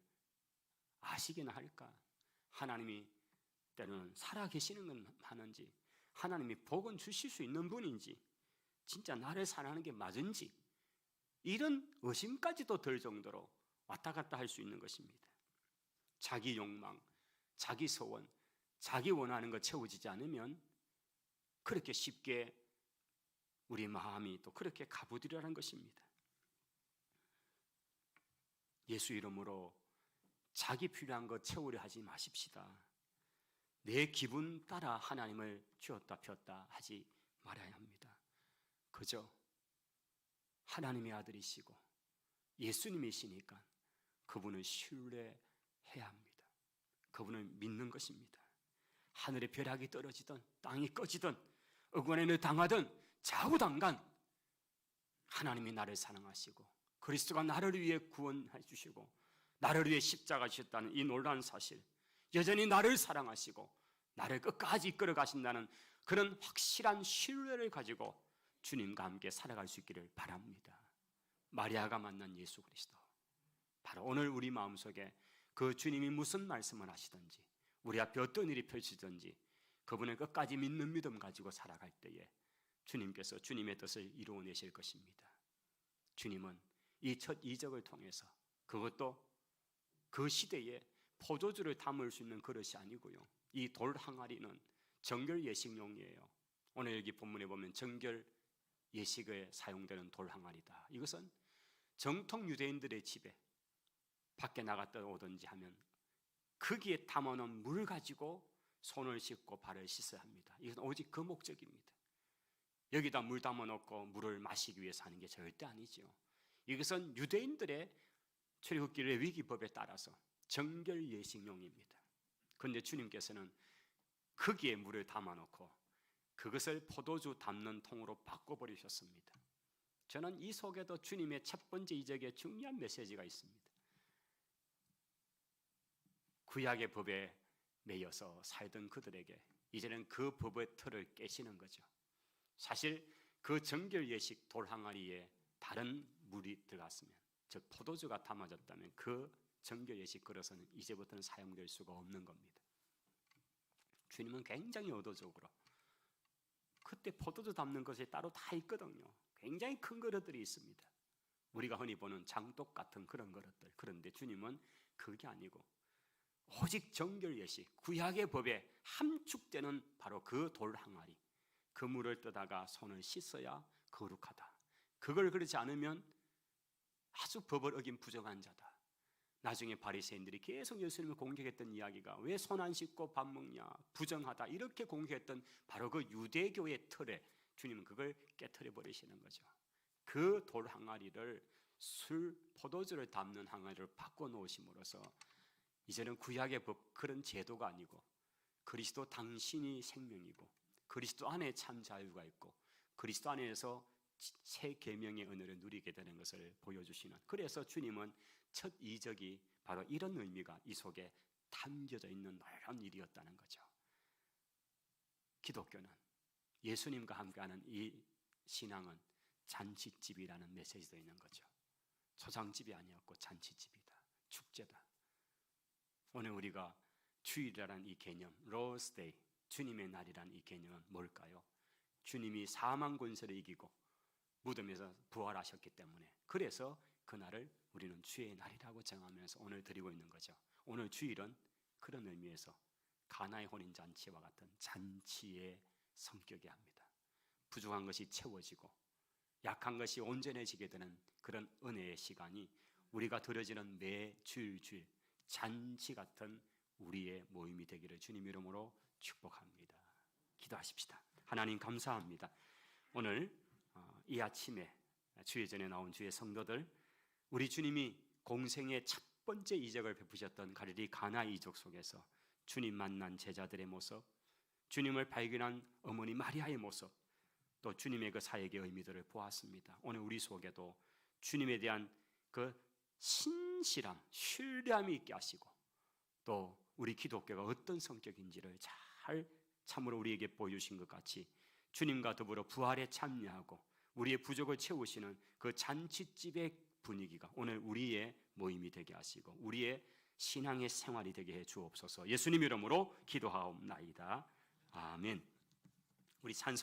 아시기나 할까? 하나님이 때로는 살아 계시는 건 하는지, 하나님이 복은 주실 수 있는 분인지, 진짜 나를 사랑하는 게 맞은지, 이런 의심까지도 들 정도로 왔다 갔다 할 수 있는 것입니다. 자기 욕망, 자기 소원, 자기 원하는 것 채워지지 않으면 그렇게 쉽게 우리 마음이 또 그렇게 가부드려라는 것입니다. 예수 이름으로 자기 필요한 것 채우려 하지 마십시다. 내 기분 따라 하나님을 쥐었다 폈다 하지 말아야 합니다. 그저 하나님의 아들이시고 예수님이시니까 그분을 신뢰해야 합니다. 그분을 믿는 것입니다. 하늘의 벼락이 떨어지든 땅이 꺼지든 억울한을 당하든 좌우당간 하나님이 나를 사랑하시고 그리스도가 나를 위해 구원해 주시고 나를 위해 십자가 지셨다는 이 놀라운 사실, 여전히 나를 사랑하시고 나를 끝까지 이끌어 가신다는 그런 확실한 신뢰를 가지고 주님과 함께 살아갈 수 있기를 바랍니다. 마리아가 만난 예수 그리스도, 바로 오늘 우리 마음속에 그 주님이 무슨 말씀을 하시든지 우리 앞에 어떤 일이 펼치든지 그분을 끝까지 믿는 믿음 가지고 살아갈 때에 주님께서 주님의 뜻을 이루어내실 것입니다. 주님은 이 첫 이적을 통해서, 그것도 그 시대에 포도주를 담을 수 있는 그릇이 아니고요, 이 돌 항아리는 정결 예식용이에요. 오늘 여기 본문에 보면 정결 예식에 사용되는 돌 항아리다. 이것은 정통 유대인들의 집에 밖에 나갔다 오든지 하면 거기에 담아놓은 물을 가지고 손을 씻고 발을 씻어야 합니다. 이것은 오직 그 목적입니다. 여기다 물 담아놓고 물을 마시기 위해서 하는 게 절대 아니죠. 이것은 유대인들의 출애굽기 레위기법에 따라서 정결 예식용입니다. 그런데 주님께서는 거기에 물을 담아놓고 그것을 포도주 담는 통으로 바꿔버리셨습니다. 저는 이 속에도 주님의 첫 번째 이적에 중요한 메시지가 있습니다. 구약의 법에 매여서 살던 그들에게 이제는 그 법의 틀을 깨시는 거죠. 사실 그 정결 예식 돌 항아리에 다른 물이 들어갔으면, 즉 포도주가 담아졌다면 그 정결 예식 그릇은 이제부터는 사용될 수가 없는 겁니다. 주님은 굉장히 의도적으로 그때 포도주 담는 것이 따로 다 있거든요. 굉장히 큰 그릇들이 있습니다. 우리가 흔히 보는 장독 같은 그런 그릇들. 그런데 주님은 그게 아니고 오직 정결 예식, 구약의 법에 함축되는 바로 그 돌 항아리, 그 물을 떠다가 손을 씻어야 거룩하다. 그걸 그렇지 않으면 아주 법을 어긴 부정한 자다. 나중에 바리새인들이 계속 예수님을 공격했던 이야기가 왜 손 안 씻고 밥 먹냐, 부정하다, 이렇게 공격했던 바로 그 유대교의 틀에 주님은 그걸 깨트려 버리시는 거죠. 그 돌 항아리를 술, 포도주를 담는 항아리로 바꿔 놓으심으로써 이제는 구약의 법, 그런 제도가 아니고 그리스도 당신이 생명이고 그리스도 안에 참 자유가 있고 그리스도 안에서 새 계명의 은혜를 누리게 되는 것을 보여주시는, 그래서 주님은 첫 이적이 바로 이런 의미가 이 속에 담겨져 있는 놀라운 일이었다는 거죠. 기독교는, 예수님과 함께하는 이 신앙은 잔치집이라는 메시지도 있는 거죠. 초상집이 아니었고 잔치집이다, 축제다. 오늘 우리가 주일이라는 이 개념, 로스데이, 주님의 날이라는 이 개념은 뭘까요? 주님이 사망 권세를 이기고 무덤에서 부활하셨기 때문에, 그래서 그날을 우리는 주의 날이라고 정하면서 오늘 드리고 있는 거죠. 오늘 주일은 그런 의미에서 가나의 혼인잔치와 같은 잔치의 성격이 합니다. 부족한 것이 채워지고 약한 것이 온전해지게 되는 그런 은혜의 시간이 우리가 드려지는 매 주일 잔치 같은 우리의 모임이 되기를 주님 이름으로 축복합니다. 기도하십시다. 하나님 감사합니다. 오늘 이 아침에 주의 전에 나온 주의 성도들, 우리 주님이 공생의 첫 번째 이적을 베푸셨던 갈릴리 가나 이적 속에서 주님 만난 제자들의 모습, 주님을 발견한 어머니 마리아의 모습, 또 주님의 그 사역의 의미들을 보았습니다. 오늘 우리 속에도 주님에 대한 그 신실함, 신뢰함이 있게 하시고 또 우리 기독교가 어떤 성격인지를 잘 참으로 우리에게 보여주신 것 같이 주님과 더불어 부활에 참여하고 우리의 부족을 채우시는 그 잔치집의 분위기가 오늘 우리의 모임이 되게 하시고 우리의 신앙의 생활이 되게 해 주옵소서. 예수님 이름으로 기도하옵나이다. 아멘. 우리 찬송